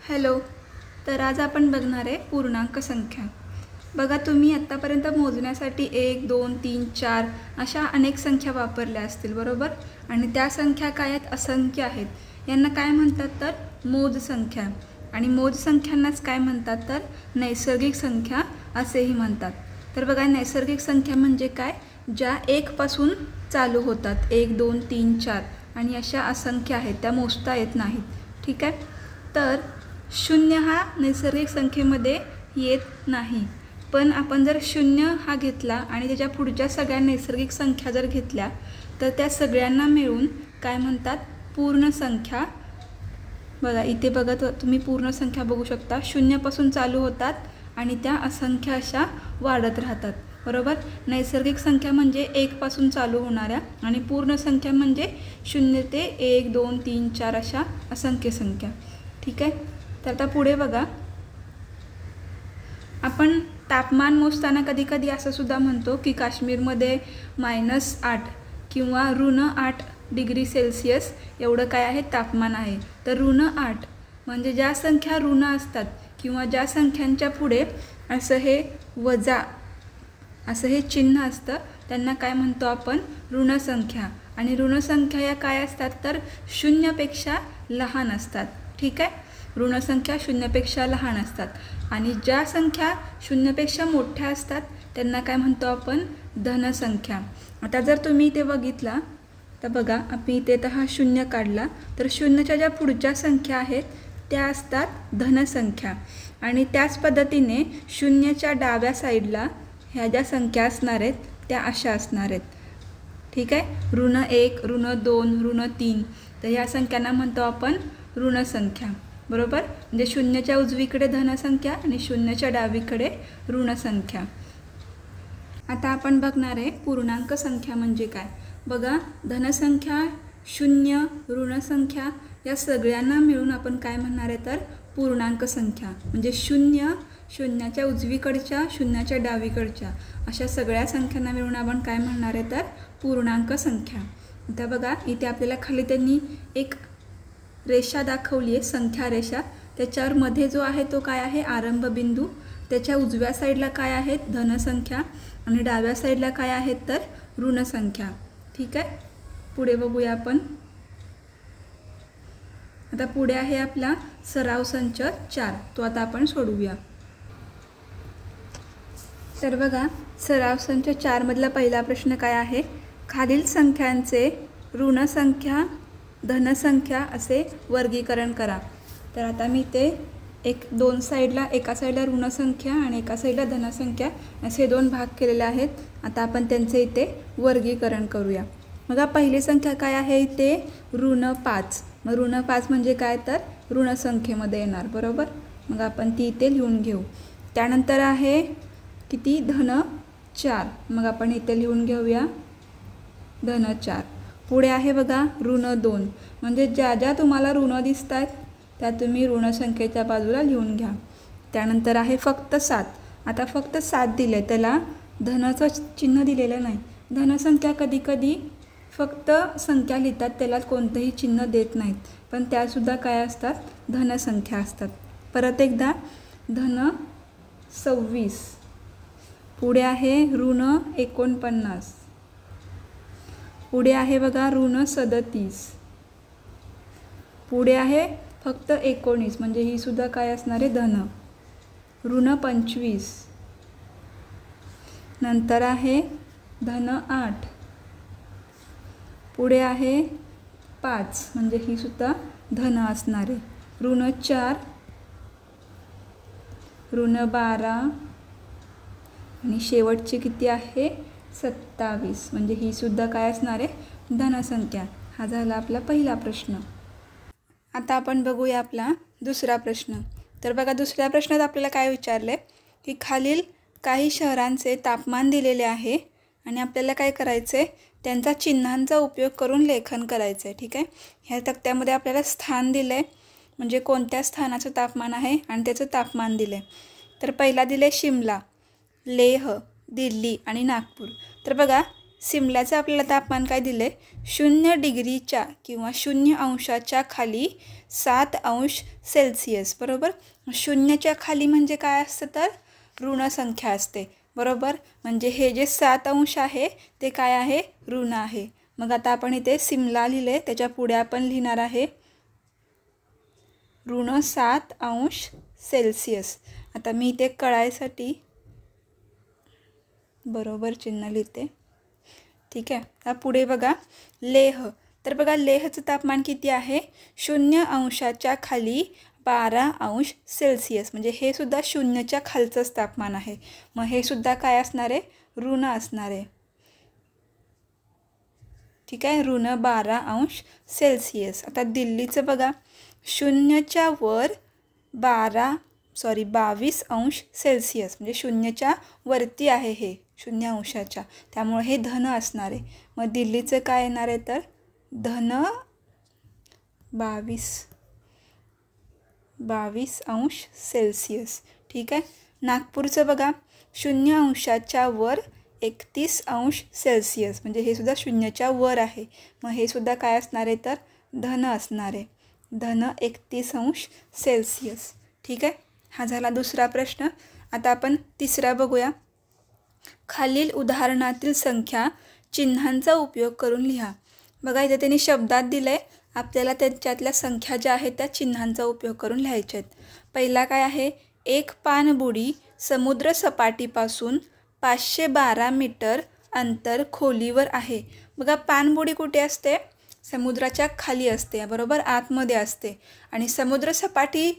Hello. तर आज आपण बघणार आहे पूर्णांक संख्या. बघा, तुम्ही आत्तापर्यंत मोजण्यासाठी 1 2 3 4 अशा अनेक संख्या वापरल्या असतील, बरोबर. आणि त्या संख्या काय आहेत? असंख्य आहेत. यांना काय म्हणतात तर मोज संख्या. आणि मोज संख्यांनाच काय म्हणतात तर नैसर्गिक संख्या असेही म्हणतात. तर बघा, नैसर्गिक संख्या म्हणजे काय? ज्या 1 पासून चालू होतात. 1 2 3 4 आणि अशा असंख्य आहेत, त्या मोजता येत नाहीत. ठीक आहे. तर 0 हा नैसर्गिक संख्येमध्ये येत नाही. पण आपण जर 0 हा घेतला आणि त्याच्या पुढच्या सगळ्या नैसर्गिक संख्या जर घेतल्या तर त्या सगळ्यांना मिळून काय म्हणतात? पूर्ण संख्या. बघा इथे बघा, तुम्ही पूर्ण संख्या बघू शकता. 0 पासून चालू होतात आणि त्या असंख्य अशा वाढत राहतात, बरोबर. नैसर्गिक संख्या म्हणजे 1 पासून चालू होणाऱ्या आणि पूर्ण संख्या म्हणजे 0 ते 1 2 3 4 अशा असंख्य संख्या. ठीक आहे. तर आता पुढे बघा, आपण तापमान मोजताना कधी कधी असं सुद्धा म्हणतो की काश्मीरमध्ये -8 किंवा -8 डिग्री सेल्सिअस एवढं काय आहे? तापमान आहे. तर -8 म्हणजे ज्या संख्या ऋण असतात किंवा ज्या संख्यांच्या पुढे असं हे वजा असं हे चिन्ह असतं त्यांना काय म्हणतो आपण? ऋण संख्या. आणि ऋण संख्या या काय असतात तर 0 पेक्षा लहान असतात. ठीक आहे. ऋण संख्या 0 पेक्षा लहान असतात. आणि ज्या संख्या 0 पेक्षा मोठ्या असतात त्यांना काय म्हणतो आपण? धनसंख्या. आता जर तुम्ही इथे बघितला तर बघा, आपण इथे तर हा 0 काढला तर 0च्या ज्या पुढच्या संख्या आहेत त्या असतात धनसंख्या. आणि त्याच पद्धतीने 0च्या डाव्या साईडला ह्या ज्या संख्या असणार आहेत त्या अशा असणार आहेत. ठीक आहे. -1 -2 -3 तर ह्या संख्यांना म्हणतो आपण ऋणसंख्या, बरोबर. म्हणजे 0च्या उजवीकडे धनसंख्या आणि 0च्या डावीकडे ऋणसंख्या. आता आपण बघणार आहे पूर्णांक संख्या म्हणजे काय. बघा, धनसंख्या, 0, ऋणसंख्या या सगळ्यांना मिळून आपण काय म्हणणार आहे तर पूर्णांक संख्या. म्हणजे 0, 0च्या उजवीकडच्या, 0च्या डावीकडच्या अशा सगळ्या संख्यांना मिळून आपण काय म्हणणार आहे तर पूर्णांक संख्या. आता बघा, इथे आपल्याला खाली त्यांनी एक रेषा दाखवली आहे, संख्या रेषा. त्याच्यावर मध्ये जो आहे तो काय आहे? आरंभबिंदू. त्याच्या उजव्या साईडला काय आहेत? धनसंख्या आणि डाव्या साईडला काय आहेत तर ऋणसंख्या. ठीक आहे. पुढे बघूया आपण. आता पुढे आहे आपला सराव संच 4. तो आता आपण सोडवूया. तर बघा, सराव संच 4 मधला पहिला प्रश्न काय आहे? खालील संख्यांचे ऋणसंख्या, धनसंख्या असे वर्गीकरण करा. तर आता मी ते दोन साईडला, एका साईडला ऋणसंख्या आणि एका साईडला धनसंख्या असे 2 भाग केलेले आहेत. आता आपण त्यांचे इथे वर्गीकरण करूया. बघा, पहिली संख्या काय आहे? इथे -5. मग -5 म्हणजे काय तर ऋणसंख्येमध्ये येणार, बरोबर. मग आपण ती इथे लिहून घेऊ. त्यानंतर आहे किती? -4. मग आपण इथे लिहून घेऊया -4. पुढे आहे बघा -2. म्हणजे ज्या ज्या तुम्हाला ऋण दिसत आहेत त्या तुम्ही ऋणसंख्येच्या बाजूला लिहून घ्या. त्यानंतर आहे फक्त 7. आता फक्त 7 दिले, त्याला धनाचं चिन्ह दिलेलं नाही. धनसंख्या कधी कधी फक्त संख्या लिहितात, त्याला कोणतंही चिन्ह देत नाहीत, पण त्यासुद्धा काय असतात? धनसंख्या असतात. परत एकदा -26. पुढे आहे -49. पुढे आहे बघा -37. पुढे आहे फक्त 19 म्हणजे ही सुद्धा काय असणार आहे? धन. -25. नंतर आहे -8. पुढे आहे 5 म्हणजे ही सुद्धा धन असणार आहे. -4, -12 आणि शेवटची किती आहे? 27 म्हणजे ही सुद्धा काय असणार आहे? धनसंख्या. हा झाला आपला पहिला प्रश्न. आता आपण बघूया आपला दुसरा प्रश्न. तर बघा, दुसऱ्या प्रश्नात आपल्याला काय विचारले की खालील काही शहरांचे तापमान दिलेले आहे आणि आपल्याला काय करायचं आहे? त्यांचा चिन्हांचा उपयोग करून लेखन करायचं आहे. ठीक आहे. ह्या तक्त्यामध्ये आपल्याला स्थान दिलं आहे, म्हणजे कोणत्या स्थानाचं तापमान आहे आणि त्याचं तापमान दिलं आहे. तर पहिला दिलं आहे शिमला, लेह, दिल्ली आणि नागपूर. तर बघा, शिमल्याचं आपल्याला तापमान काय दिलं आहे 0 डिग्रीच्या किंवा 0 अंशाच्या खाली 7 अंश सेल्सिअस बरोबर. 0च्या खाली म्हणजे काय असतं तर ऋण संख्या असते बरोबर. म्हणजे हे जे 7 अंश आहे ते काय आहे ऋण आहे. मग आता आपण इथे शिमला लिहिले त्याच्या पुढे आपण लिहिणार आहे ऋण 7 अंश सेल्सिअस. आता मी इथे कळायसाठी बरोबर चिन्ह लिहिते. ठीक आहे. आता पुढे बघा लेह. तर बघा लेहचं तापमान किती आहे 0 अंशाच्या खाली 12 अंश सेल्सिअस. म्हणजे हे सुद्धा 0च्या खालचंच तापमान आहे. मग हे सुद्धा काय असणार आहे ऋण असणार आहे. ठीक आहे. ऋण 12 अंश सेल्सिअस. आता दिल्लीचं बघा 0च्या वर 22 अंश सेल्सिअस. म्हणजे 0च्या वरती आहे हे 0 अंशाच्या, त्यामुळे हे धन असणार आहे. मग दिल्लीचं काय येणार आहे तर धन 22 अंश सेल्सिअस. ठीक आहे. नागपूरचं बघा 0 अंशाच्या वर 31 अंश सेल्सिअस. म्हणजे हे सुद्धा 0च्या वर आहे. मग हे सुद्धा काय असणार आहे तर धन असणार आहे. धन 31 अंश सेल्सिअस. ठीक आहे. हा झाला दुसरा प्रश्न. आता आपण तिसरा बघूया. खालील उदाहरणातील संख्या चिन्हांचा उपयोग करून लिहा. बघा इथे त्यांनी शब्दात दिलं आहे, आपल्याला त्याच्यातल्या संख्या ज्या आहेत त्या चिन्हांचा उपयोग करून लिहायच्या आहेत. पहिला काय आहे एक पाणबुडी समुद्र सपाटीपासून 512 मीटर अंतर खोलीवर आहे. बघा पाणबुडी कुठे असते समुद्राच्या खाली असते बरोबर, आतमध्ये असते. आणि समुद्र सपाटी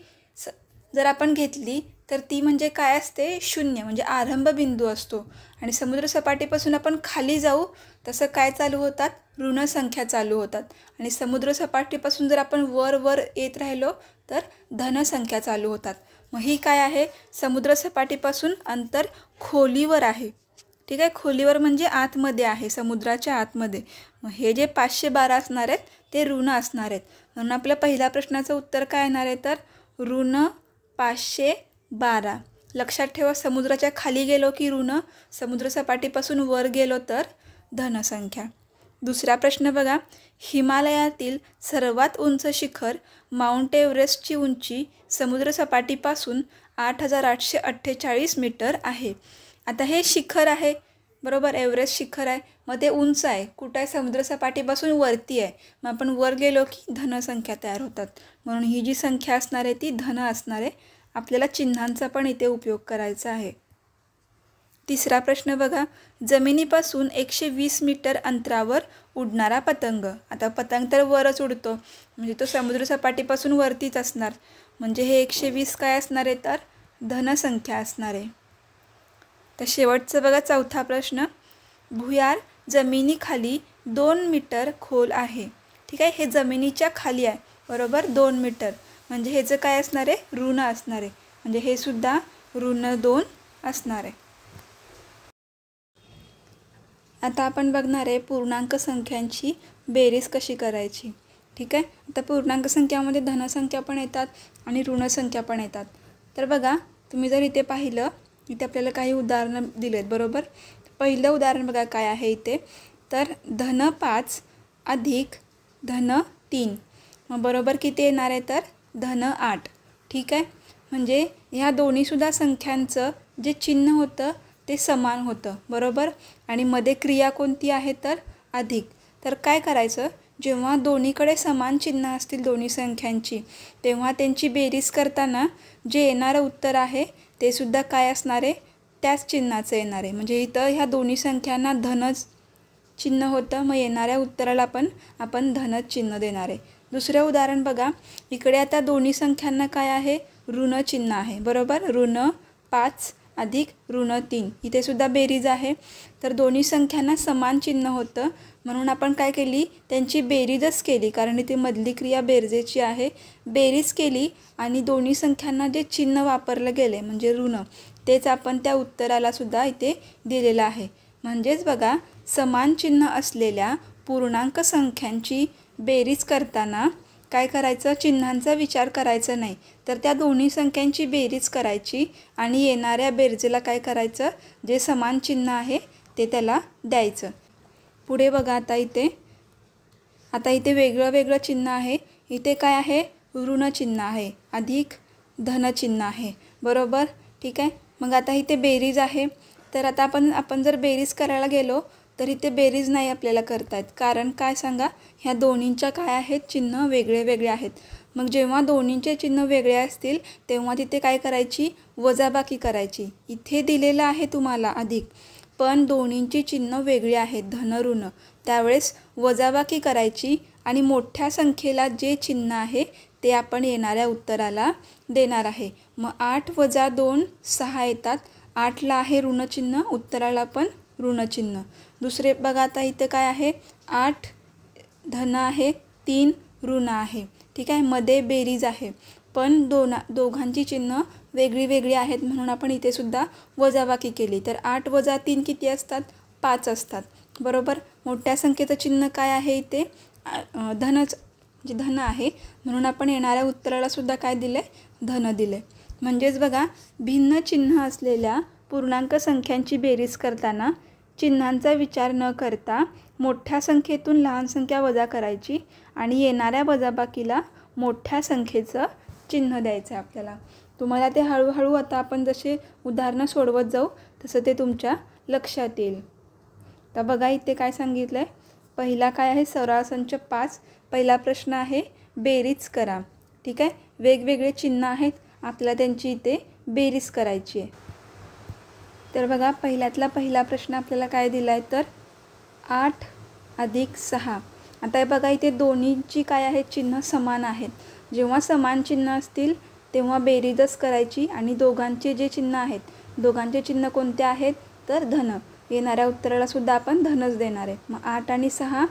जर आपण घेतली तर ती म्हणजे काय असते 0 म्हणजे आरंभ बिंदू असतो. आणि समुद्र सपाटीपासून आपण खाली जाऊ तसं काय चालू होतात ऋण संख्या चालू होतात. आणि समुद्र सपाटीपासून जर आपण वर येत राहिलो तर धन संख्या चालू होतात. मग ही काय आहे समुद्र सपाटीपासून अंतर खोलीवर आहे. ठीक आहे. खोलीवर म्हणजे आतमध्ये आहे समुद्राच्या आतमध्ये. मग हे जे 512 असणार आहेत ते ऋण असणार आहेत. म्हणून आपल्या पहिल्या प्रश्नाचं उत्तर काय येणार आहे तर ऋण 512. लक्षात ठेवा समुद्राच्या खाली गेलो की ऋण, समुद्र सपाटीपासून वर गेलो तर धनसंख्या. दुसरा प्रश्न बघा. हिमालयातील सर्वात उंच शिखर माउंट एव्हरेस्टची उंची समुद्र सपाटीपासून 8848 मीटर आहे. आता हे शिखर आहे बरोबर, एव्हरेस्ट शिखर आहे. मग ते उंच आहे कुठं आहे समुद्र सपाटीपासून वरती आहे. मग आपण वर गेलो की धनसंख्या तयार होतात. म्हणून ही जी संख्या असणार आहे ती धन असणार आहे. आपल्याला चिन्हांचा पण इथे उपयोग करायचा आहे. तिसरा प्रश्न बघा. जमिनीपासून 120 मीटर अंतरावर उडणारा पतंग. आता पतंग तर वरच उडतो म्हणजे तो समुद्र सपाटीपासून वरतीच असणार. म्हणजे हे 120 काय असणार आहे तर धनसंख्या असणार आहे. तर शेवटचं बघा चौथा प्रश्न. भुयार जमिनीखाली 2 मीटर खोल आहे. ठीक आहे. हे जमिनीच्या खाली आहे बरोबर 2 मीटर. म्हणजे ह्याचं काय असणार आहे ऋण असणार आहे. म्हणजे हे सुद्धा ऋण 2 असणार आहे. आता आपण बघणार आहे पूर्णांक संख्यांची बेरीज कशी करायची. ठीक आहे. आता पूर्णांक संख्यामध्ये धनसंख्या पण येतात आणि ऋणसंख्या पण येतात. तर बघा तुम्ही जर इथे पाहिलं इथे आपल्याला काही उदाहरणं दिले आहेत बरोबर. पहिलं उदाहरण बघा काय आहे इथे तर धन 5 अधिक धन 3. मग बरोबर किती येणार आहे तर धन 8. ठीक आहे. म्हणजे ह्या दोन्हीसुद्धा संख्यांचं जे चिन्ह होतं ते समान होतं बरोबर. आणि मध्ये क्रिया कोणती आहे तर अधिक. तर काय करायचं जेव्हा दोन्हीकडे समान चिन्ह असतील दोन्ही संख्यांची तेव्हा त्यांची बेरीज करताना जे येणारं उत्तर आहे ते सुद्धा काय असणार आहे त्याच चिन्हाचं येणार आहे. म्हणजे इथं ह्या दोन्ही संख्यांना धनच चिन्ह होतं मग येणाऱ्या उत्तराला पण आपण धनच चिन्ह देणार आहे. दुसरं उदाहरण बघा. इकडे आता दोन्ही संख्यांना काय आहे ऋण चिन्ह आहे बरोबर. ऋण 5 अधिक ऋण 3. इथे सुद्धा बेरीज आहे. तर दोन्ही संख्यांना समान चिन्ह होतं म्हणून आपण काय केली त्यांची बेरीजच केली कारण इथे मधली क्रिया बेरजेची आहे. बेरीज केली आणि दोन्ही संख्यांना जे चिन्ह वापरलं गेले म्हणजे ऋण तेच आपण त्या उत्तराला सुद्धा इथे दिलेलं आहे. म्हणजेच बघा समान चिन्ह असलेल्या पूर्णांक संख्यांची बेरीज करताना काय करायचं चिन्हांचा विचार करायचा नाही तर त्या दोन्ही संख्यांची बेरीज करायची आणि येणाऱ्या बेरजेला काय करायचं जे समान चिन्ह आहे ते त्याला द्यायचं. पुढे बघा आता इथे वेगळं वेगळं चिन्ह आहे. इथे काय आहे? ऋण चिन्ह आहे, अधिक धन चिन्ह आहे, बरोबर. ठीक आहे. मग आता इथे बेरीज आहे. तर आता आपण जर बेरीज करायला गेलो तर इथे बेरीज नाही आपल्याला करता येत. कारण काय सांगा, ह्या दोन्हींच्या काय आहेत? चिन्ह वेगळे वेगळे आहेत. मग जेव्हा दोन्हींचे चिन्ह वेगळे असतील तेव्हा तिथे काय करायची? वजाबाकी करायची. इथे दिलेलं आहे तुम्हाला अधिक, पण दोन्हींची चिन्ह वेगळी आहेत, धन ऋण. त्यावेळेस वजाबाकी करायची आणि मोठ्या संख्येला जे चिन्ह आहे ते आपण येणाऱ्या उत्तराला देणार आहे. मग 8 + 2 6 येतात. 8ला आहे ऋणचिन्ह, उत्तराला पण ऋणचिन्ह. दुसरे बघा आता इथे काय आहे? 8 धन आहे, 3 ऋण आहे. ठीक आहे. मध्ये बेरीज आहे, पण दोघांची चिन्ह वेगळी वेगळी आहेत म्हणून आपण इथे सुद्धा वजाबाकी केली. तर 8 + 3 किती असतात? 5 असतात, बरोबर. मोठ्या संख्येचं चिन्ह काय आहे? इथे धन आहे म्हणून आपण येणाऱ्या उत्तराला सुद्धा काय दिले? धन दिले. म्हणजेच बघा, भिन्न चिन्ह असलेल्या पूर्णांक संख्यांची बेरीज करताना चिन्हांचा विचार न करता मोठ्या संख्येतून लहान संख्या वजा करायची आणि येणाऱ्या वजाबाकीला मोठ्या संख्येचं चिन्ह द्यायचं आहे आपल्याला. तुम्हाला ते हळूहळू आता आपण जसे उदाहरणं सोडवत जाऊ तसं ते तुमच्या लक्षात येईल. तर बघा इथे काय सांगितलं आहे. पहिला काय आहे? सरळ संच 5. पहिला प्रश्न आहे बेरीज करा. ठीक आहे. वेगवेगळे चिन्ह आहेत, आपल्याला त्यांची इथे बेरीज करायची आहे. तर बघा, पहिल्यातला पहिला प्रश्न आपल्याला काय दिला आहे? तर 8 + 6. आता हे बघा, इथे दोन्हींची काय आहे? चिन्ह समान आहेत. जेव्हा समान चिन्ह असतील तेव्हा बेरीजच करायची आणि दोघांचे जे चिन्ह आहेत, दोघांचे चिन्ह कोणते आहेत? तर धन. येणाऱ्या उत्तराला सुद्धा आपण धनच देणार आहे. मग 8 आणि 6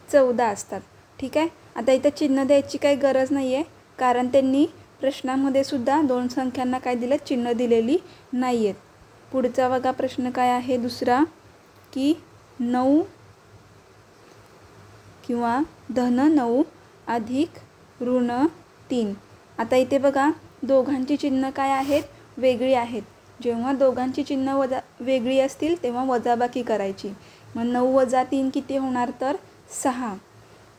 14 असतात. ठीक आहे. आता इथं चिन्ह द्यायची काही गरज नाही आहे, कारण त्यांनी प्रश्नामध्ये सुद्धा दोन संख्यांना काय दिलं? चिन्ह दिलेली नाही आहेत. पुढचा बघा प्रश्न काय आहे दुसरा, की 9 किंवा धन 9 अधिक ऋण 3. आता इथे बघा, दोघांची चिन्ह काय आहेत? वेगळी आहेत. जेव्हा दोघांची चिन्ह वेगळी असतील तेव्हा वजाबाकी करायची. मग 9 + 3 किती होणार? तर 6.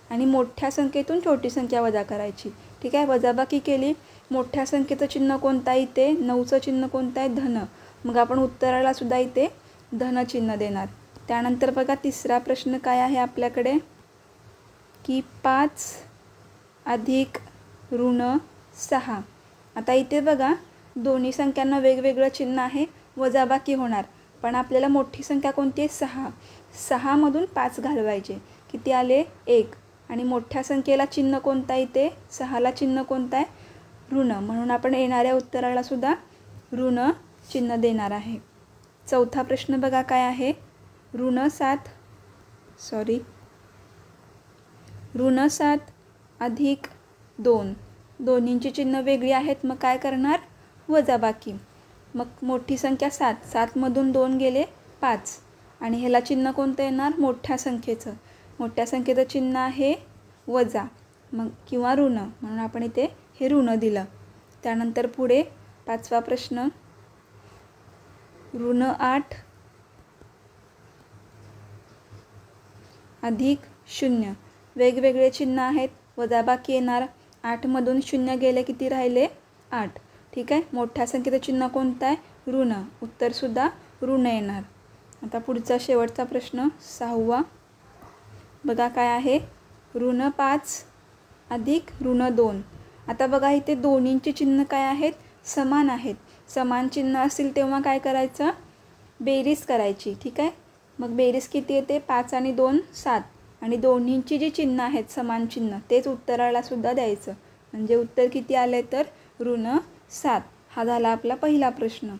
आणि मोठ्या संख्येतून छोटी संख्या वजा करायची. ठीक आहे. वजाबाकी केली. मोठ्या संख्येचं चिन्ह कोणतं आहे? इथे 9चं चिन्ह कोणतं आहे? धन. मग आपण उत्तराला सुद्धा इथे धन चिन्ह देणार. त्यानंतर बघा तिसरा प्रश्न काय आहे आपल्याकडे, की 5 अधिक ऋण 6. आता इथे बघा, दोन्ही संख्यांना वेगवेगळं चिन्ह आहे, वजाबाकी होणार. पण आपल्याला मोठी संख्या कोणती आहे? 6. 6मधून 5 घालवायचे. किती आले? 1. आणि मोठ्या संख्येला चिन्ह कोणतं आहे? इथे 6ला चिन्ह कोणतं आहे? ऋण. म्हणून आपण येणाऱ्या उत्तराला सुद्धा ऋण चिन्ह देणार आहे. चौथा प्रश्न बघा काय आहे, ऋण 7 अधिक 2. दोन्हींची चिन्ह वेगळी आहेत, मग काय करणार? वजाबाकी. मग मोठी संख्या 7, 7मधून 2 गेले 5. आणि ह्याला चिन्ह कोणतं येणार? मोठ्या संख्येचं. मोठ्या संख्येचं चिन्ह आहे वजा मग किंवा ऋण, म्हणून आपण इथे हे ऋण दिलं. त्यानंतर पुढे पाचवा प्रश्न, ऋण 8 अधिक 0. वेगवेगळे चिन्ह आहेत, वजाबाकी येणार. 8मधून 0 गेले, किती राहिले? 8. ठीक आहे. मोठ्या संख्येचं चिन्ह कोणतं आहे? ऋण. उत्तरसुद्धा ऋण येणार. आता पुढचा शेवटचा प्रश्न 6वा बघा काय आहे, ऋण 5 अधिक ऋण 2. आता बघा इथे दोन्हींची चिन्ह काय आहेत? समान आहेत. समान चिन्ह असतील तेव्हा काय करायचं? बेरीज करायची. ठीक आहे. मग बेरीज किती येते? 5 आणि 2 7. आणि दोन्हींची जी चिन्ह आहेत समान चिन्ह तेच उत्तराला सुद्धा द्यायचं. म्हणजे उत्तर किती आले? तर ऋण 7. हा झाला आपला पहिला प्रश्न.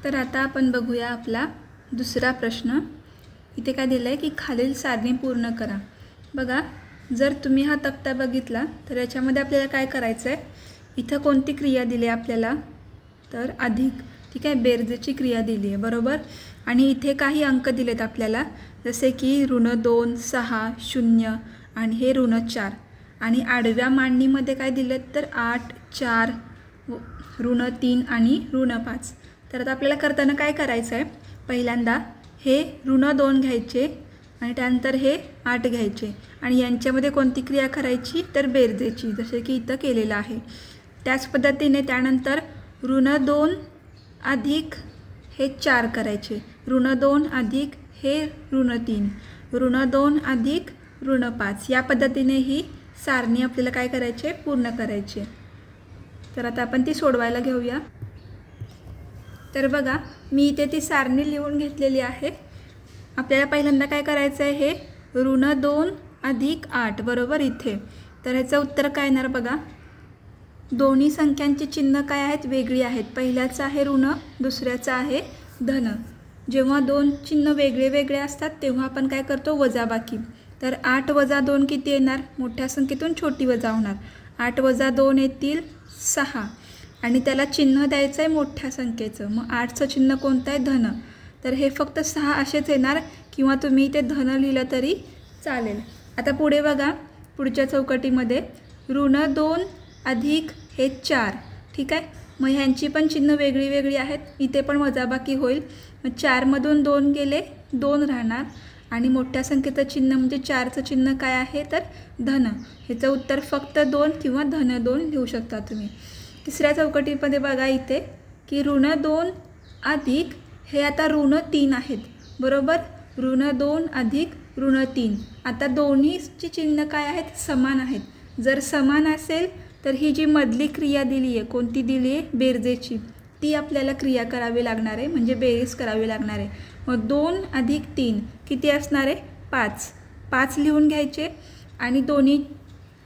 तर आता आपण बघूया आपला दुसरा प्रश्न. इथे काय दिलं आहे की खालील सारणी पूर्ण करा. बघा, जर तुम्ही हा तक्ता बघितला तर याच्यामध्ये आपल्याला काय करायचं आहे, इथं कोणती क्रिया दिली आहे आपल्याला? तर अधिक. ठीक आहे. बेरजेची क्रिया दिली आहे, बरोबर. आणि इथे काही अंक दिलेत आपल्याला, जसे की ऋण 2 6 0 आणि हे ऋण 4. आणि आडव्या मांडणीमध्ये काय दिलेत? तर 8 4 ऋण 3 आणि ऋण 5. तर आता आपल्याला करताना काय करायचं आहे, पहिल्यांदा हे ऋण 2 घ्यायचे आणि त्यानंतर हे 8 घ्यायचे आणि यांच्यामध्ये कोणती क्रिया करायची तर बेरजेची, जसे की इथं केलेलं आहे. त्याच पद्धतीने त्यानंतर ऋण 2 अधिक हे 4 करायचे, ऋण 2 अधिक हे ऋण 3, ऋण 2 अधिक ऋण 5. या पद्धतीने ही सारणी आपल्याला काय करायचे पूर्ण करायचे. तर आता आपण ती सोडवायला घेऊया. तर बघा मी इथे ती सारणी लिहून घेतलेली आहे. आपल्याला पहिल्यांदा काय करायचं आहे, हे ऋण 2 अधिक 8 बरोबर इथे. तर ह्याचं उत्तर काय येणार बघा. दोन्ही संख्यांची चिन्ह काय आहेत वेगळी आहेत. पहिल्याचं आहे ऋण, दुसऱ्याचं आहे धन. जेव्हा दोन चिन्ह वेगळे वेगळे असतात तेव्हा आपण काय करतो वजाबाकी. तर 8 वजा 2 किती येणार, मोठ्या संख्येतून छोटी वजा होणार. 8 वजा 2 येतील 6 आणि त्याला चिन्ह द्यायचं आहे मोठ्या संख्येचं. मग 8चं चिन्ह कोणतं आहे धन. तर हे फक्त 6 असेच येणार किंवा तुम्ही ते धन लिहिलं तरी चालेल. आता पुढे बघा पुढच्या चौकटीमध्ये ऋण 2 अधिक हे 4. ठीक आहे. मग ह्यांची पण चिन्ह वेगळी वेगळी आहेत. इथे पण वजाबाकी होईल. मग 4मधून 2 गेले 2 राहणार आणि मोठ्या संख्येचं चिन्ह म्हणजे 4चं चिन्ह काय आहे तर धन. ह्याचं उत्तर फक्त 2 किंवा धन 2 लिहू शकता तुम्ही. तिसऱ्या चौकटीमध्ये बघा इथे की ऋण 2 अधिक हे आता ऋण 3 आहेत बरोबर. ऋण 2 अधिक ऋण 3. आता दोन्हीची चिन्ह काय आहेत समान आहेत. जर समान असेल तर ही जी मधली क्रिया दिली आहे कोणती दिली आहे बेरजेची, ती आपल्याला क्रिया करावी लागणार आहे म्हणजे बेरीज करावी लागणार आहे. मग 2 अधिक 3 किती असणार आहे 5. 5 लिहून घ्यायचे आणि दोन्ही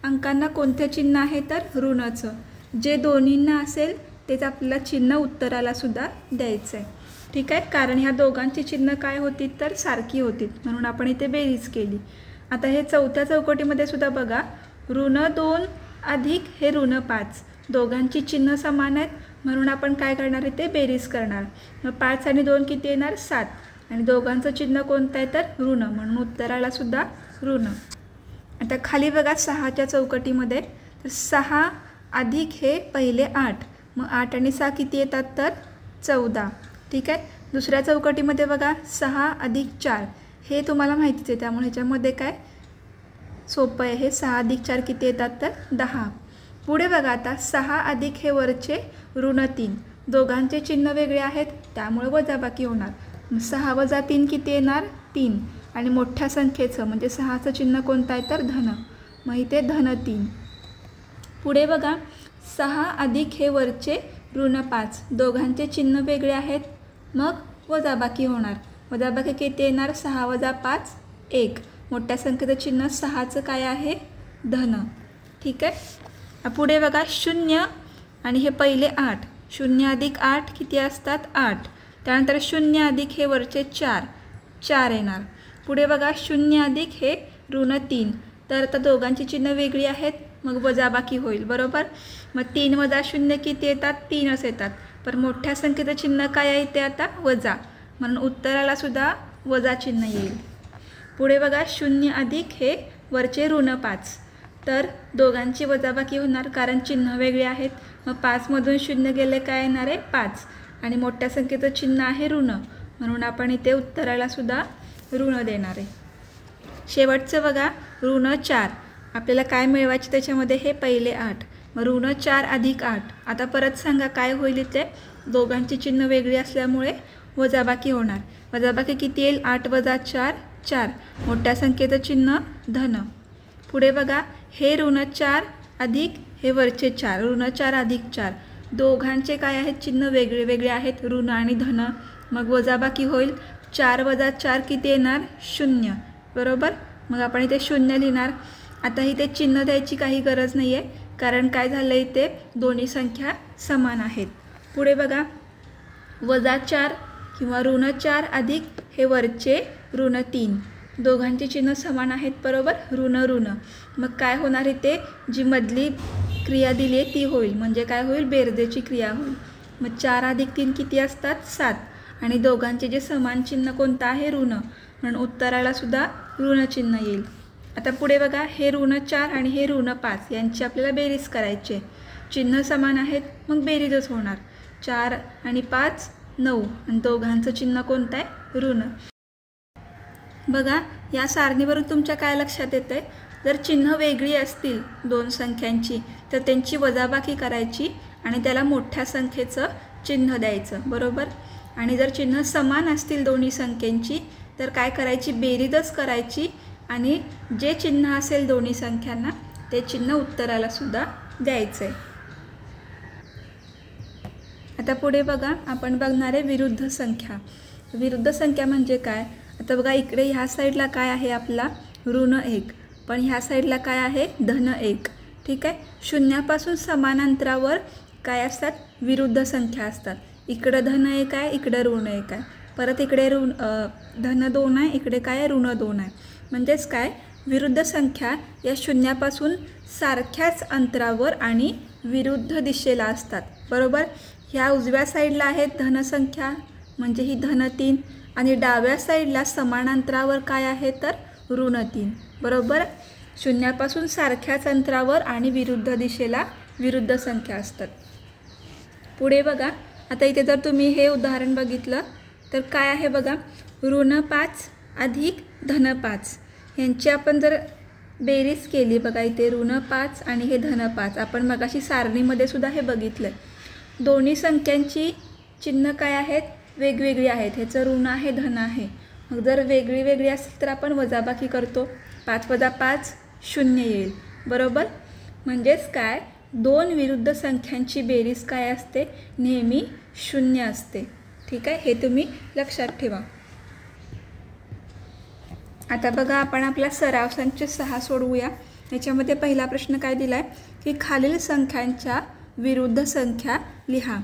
अंकांना कोणतं चिन्ह आहे तर ऋणाचं. जे दोन्हींना असेल तेच आपल्याला चिन्ह उत्तराला सुद्धा द्यायचं आहे. ठीक आहे. कारण ह्या दोघांची चिन्ह काय होती तर सारखी होती म्हणून आपण इथे बेरीज केली. आता हे चौथ्या चौकटीमध्ये सुद्धा बघा ऋण 2 अधिक हे ऋण 5. दोघांची चिन्ह समान आहेत म्हणून आपण काय करणार आहे ते बेरीज करणार. मग 5 आणि 2 किती येणार 7 आणि दोघांचं चिन्ह कोणतं आहे तर ऋण म्हणून उत्तराला सुद्धा ऋण. आता खाली बघा 6च्या चौकटीमध्ये तर 6 अधिक हे पहिले 8. मग 8 आणि 6 किती येतात तर 14. ठीक आहे. दुसऱ्या चौकटीमध्ये बघा 6 अधिक 4 हे तुम्हाला माहितीच आहे त्यामुळे ह्याच्यामध्ये काय सोपं आहे. हे 6 अधिक 4 किती येतात तर 10. पुढे बघा आता 6 अधिक हे वरचे ऋण 3. दोघांचे चिन्ह वेगळे आहेत त्यामुळे वजाबाकी होणार. 6 वजा 3 किती येणार 3 आणि मोठ्या संख्येचं म्हणजे 6चं चिन्ह कोणतं आहे तर धन. मग इथे धन 3. पुढे बघा 6 अधिक हे वरचे ऋण 5. दोघांचे चिन्ह वेगळे आहेत मग वजाबाकी होणार. वजाबाकी किती येणार 6 वजा 5 1. मोठ्या संख्येचं चिन्ह 6चं काय आहे धन. ठीक आहे. पुढे बघा 0 आणि हे पहिले 8. 0 अधिक 8 किती असतात 8. त्यानंतर 0 अधिक हे वरचे 4 येणार. पुढे बघा 0 अधिक हे ऋण 3. तर आता दोघांची चिन्ह वेगळी आहेत मग वजाबाकी होईल बरोबर. मग 3 वजा 0 किती येतात 3च येतात. पण मोठ्या संख्येचं चिन्ह काय आहे ते आता वजा म्हणून उत्तराला सुद्धा वजा चिन्ह येईल. पुढे बघा 0 अधिक हे वरचे ऋण 5. तर दोघांची वजाबाकी होणार कारण चिन्ह वेगळे आहेत. मग 5मधून 0 गेले काय येणार आहे 5 आणि मोठ्या संख्येचं चिन्ह आहे ऋण म्हणून आपण इथे उत्तराला सुद्धा ऋण देणार आहे. शेवटचं बघा ऋण 4. आपल्याला काय मिळवायचे त्याच्यामध्ये हे पहिले 8. मग ऋण 4 अधिक 8. आता परत सांगा काय होईल इथे दोघांची चिन्ह वेगळी असल्यामुळे वजाबाकी होणार. वजाबाकी किती येईल 8 वजा 4 4. मोठ्या संख्येचं चिन्ह धन. पुढे बघा हे ऋण 4 अधिक हे वरचे 4. ऋण 4 अधिक 4. दोघांचे काय आहेत चिन्ह वेगळे वेगळे आहेत ऋण आणि धन मग वजाबाकी होईल. 4 वजा 4 किती येणार 0 बरोबर. मग आपण इथे 0 लिहिणार. आता इथे चिन्ह द्यायची काही गरज नाही आहे कारण काय झालं इथे दोन्ही संख्या समान आहेत. पुढे बघा वजा 4 किंवा ऋण 4 अधिक हे वरचे ऋण 3. दोघांची चिन्ह समान आहेत बरोबर ऋण ऋण. मग काय होणार इथे जी मधली क्रिया दिली आहे ती होईल म्हणजे काय होईल बेरजेची क्रिया होईल. मग 4 अधिक 3 किती असतात 7 आणि दोघांचे जे समान चिन्ह कोणतं आहे ऋण म्हणून उत्तराला सुद्धा ऋण चिन्ह येईल. आता पुढे बघा हे ऋण 4 आणि हे ऋण 5 यांची आपल्याला बेरीज करायची. चिन्ह समान आहेत मग बेरीजच होणार. 4 आणि 5 9 आणि दोघांचं चिन्ह कोणतं आहे ऋण. बघा या सारणीवरून तुमच्या काय लक्षात येतं आहे, जर चिन्ह वेगळी असतील दोन संख्यांची तर त्यांची वजाबाकी करायची आणि त्याला मोठ्या संख्येचं चिन्ह द्यायचं, बरोबर. आणि जर चिन्ह समान असतील दोन्ही संख्यांची तर काय करायची, बेरीजच करायची आणि जे चिन्ह असेल दोन्ही संख्यांना ते चिन्ह उत्तराला सुद्धा द्यायचं आहे. आता पुढे बघा आपण बघणार आहे विरुद्ध संख्या. विरुद्ध संख्या म्हणजे काय, आता बघा इकडे ह्या साईडला काय आहे आपला ऋण 1, पण ह्या साईडला काय आहे धन 1. ठीक आहे. शून्यापासून समान अंतरावर काय असतात, विरुद्ध संख्या असतात. इकडं धन 1 आहे, इकडं ऋण 1 आहे, परत इकडे धन 2 आहे, इकडे काय आहे ऋण 2 आहे. म्हणजेच काय, विरुद्ध संख्या या शून्यापासून सारख्याच अंतरावर आणि विरुद्ध दिशेला असतात, बरोबर. ह्या उजव्या साईडला आहेत धनसंख्या म्हणजे ही धन 3 आणि डाव्या साईडला समान अंतरावर काय आहे तर ऋण 3, बरोबर. शून्यापासून सारख्याच अंतरावर आणि विरुद्ध दिशेला विरुद्ध संख्या असतात. पुढे बघा आता इथे जर तुम्ही हे उदाहरण बघितलं तर काय आहे बघा, ऋण 5 अधिक धन 5 यांची आपण जर बेरीज केली, बघा इथे ऋण 5 आणि हे धन 5, आपण मगाशी सारणीमध्ये सुद्धा हे बघितलं. दोन्ही संख्यांची चिन्ह काय आहेत, वेगवेगळी आहेत. ह्याचं ऋण आहे धन आहे. मग जर वेगळी वेगळी असेल तर आपण वजाबाकी करतो, 5 वजा 5 0 येईल, बरोबर. म्हणजेच काय, दोन विरुद्ध संख्यांची बेरीज काय असते, नेहमी 0 असते. ठीक आहे, हे तुम्ही लक्षात ठेवा. आता बघा आपण आपला सराव संच 6 सोडवूया. याच्यामध्ये पहिला प्रश्न काय दिला आहे की खालील संख्यांच्या विरुद्ध संख्या लिहा.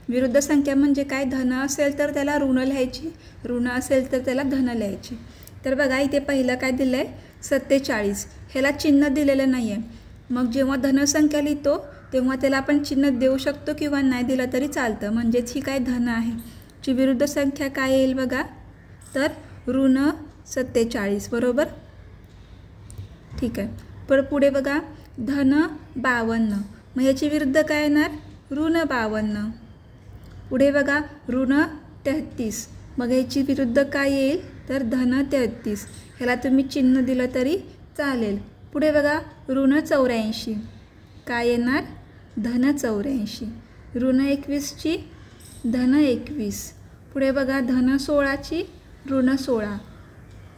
विरुद्ध संख्या म्हणजे काय, धन असेल तर त्याला ऋण लिहायची, ऋण असेल तर त्याला धन लिहायची. तर बघा इथे पहिलं काय दिलं आहे 47, ह्याला चिन्ह दिलेलं नाही आहे. मग जेव्हा धनसंख्या लिहितो तेव्हा त्याला आपण चिन्ह देऊ शकतो किंवा नाही दिलं तरी चालतं. म्हणजेच ही काय धन आहे. ची विरुद्ध संख्या काय येईल बघा, तर ऋण 47, बरोबर. ठीक आहे. पर पुढे बघा धन 52, मग याची विरुद्ध काय येणार ऋण 52. पुढे बघा ऋण 33, मग याची विरुद्ध काय येईल तर धन 33. ह्याला तुम्ही चिन्ह दिलं तरी चालेल. पुढे बघा ऋण 84, काय येणार धन 84. ऋण 21ची धन 21. पुढे बघा धन 16ची ऋण 16.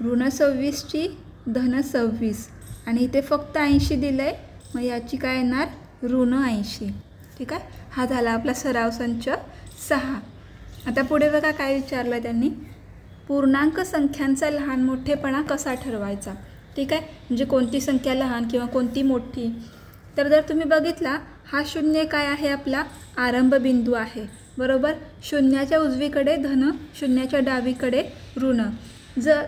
ऋण 26ची धन 26 आणि इथे फक्त 80 दिलं आहे, मग याची काय येणार ऋण 80. ठीक आहे, हा झाला आपला सराव संच 6. आता पुढे बघा काय विचारलं त्यांनी, पूर्णांक संख्यांचा लहान मोठेपणा कसा ठरवायचा. ठीक आहे, म्हणजे कोणती संख्या लहान किंवा कोणती मोठी. तर जर तुम्ही बघितला हा शून्य काय आहे आपला आरंभ बिंदू आहे, बरोबर. शून्याच्या उजवीकडे धन, शून्याच्या डावीकडे ऋण. जर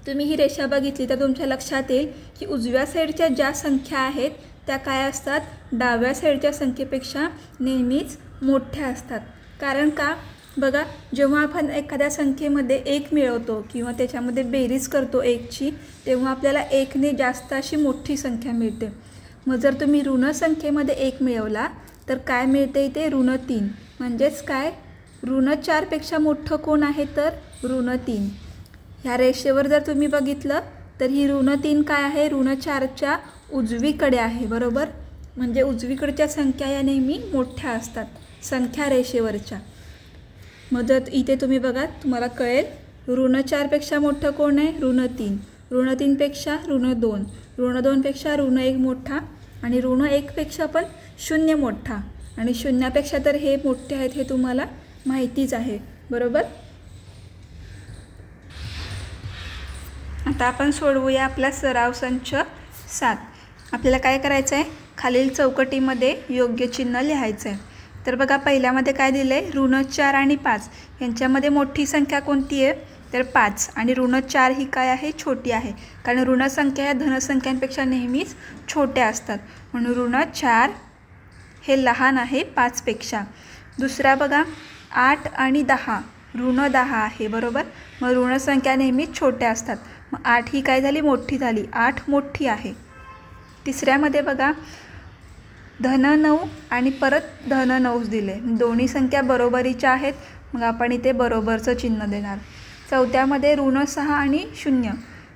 तुम्ही ही रेषा बघितली तर तुमच्या लक्षात येईल की उजव्या साईडच्या ज्या संख्या आहेत त्या काय असतात, डाव्या साईडच्या संख्येपेक्षा नेहमीच मोठ्या असतात. कारण का बघा, जेव्हा आपण एखाद्या संख्येमध्ये 1 मिळवतो किंवा त्याच्यामध्ये बेरीज करतो 1ची, तेव्हा आपल्याला 1ने जास्त अशी मोठी संख्या मिळते. मग जर तुम्ही ऋण संख्येमध्ये 1 मिळवला तर काय मिळते इथे ऋण 3. म्हणजेच काय ऋण 4पेक्षा मोठं कोण आहे तर ऋण 3. ह्या रेषेवर जर तुम्ही बघितलं तर ही ऋण 3 काय आहे ऋण 4च्या उजवीकडे आहे, बरोबर. म्हणजे उजवीकडच्या संख्या या नेहमी मोठ्या असतात संख्या रेषेवरच्या. मग जर इथे तुम्ही बघा तुम्हाला कळेल ऋण 4पेक्षा मोठं कोण आहे ऋण 3. ऋण 3पेक्षा ऋण 2, ऋण 2पेक्षा ऋण 1 मोठा आणि ऋण 1पेक्षा पण 0 मोठा आणि 0पेक्षा तर हे मोठे आहेत हे तुम्हाला माहितीच आहे, बरोबर. आता आपण सोडवूया आपला सराव संच 7. आपल्याला काय करायचं आहे, खालील चौकटीमध्ये योग्य चिन्ह लिहायचं आहे. तर बघा पहिल्यामध्ये काय दिलं आहे ऋण 4 आणि 5 यांच्यामध्ये मोठी संख्या कोणती आहे तर 5 आणि ऋण 4 ही काय आहे छोटी आहे. कारण ऋण संख्या या धनसंख्यांपेक्षा नेहमीच छोट्या असतात, म्हणून ऋण 4 हे लहान आहे 5पेक्षा. दुसरा बघा 8 आणि 10, ऋण 10 आहे, बरोबर. मग ऋण संख्या नेहमीच छोट्या असतात, मग 8 ही काय झाली मोठी झाली, 8 मोठी आहे. तिसऱ्यामध्ये बघा धन 9 आणि परत धन 9 दिले, दोन्ही संख्या बरोबरीच्या आहेत, मग आपण इथे बरोबरचं चिन्ह देणार. चौथ्यामध्ये ऋण 6 आणि 0.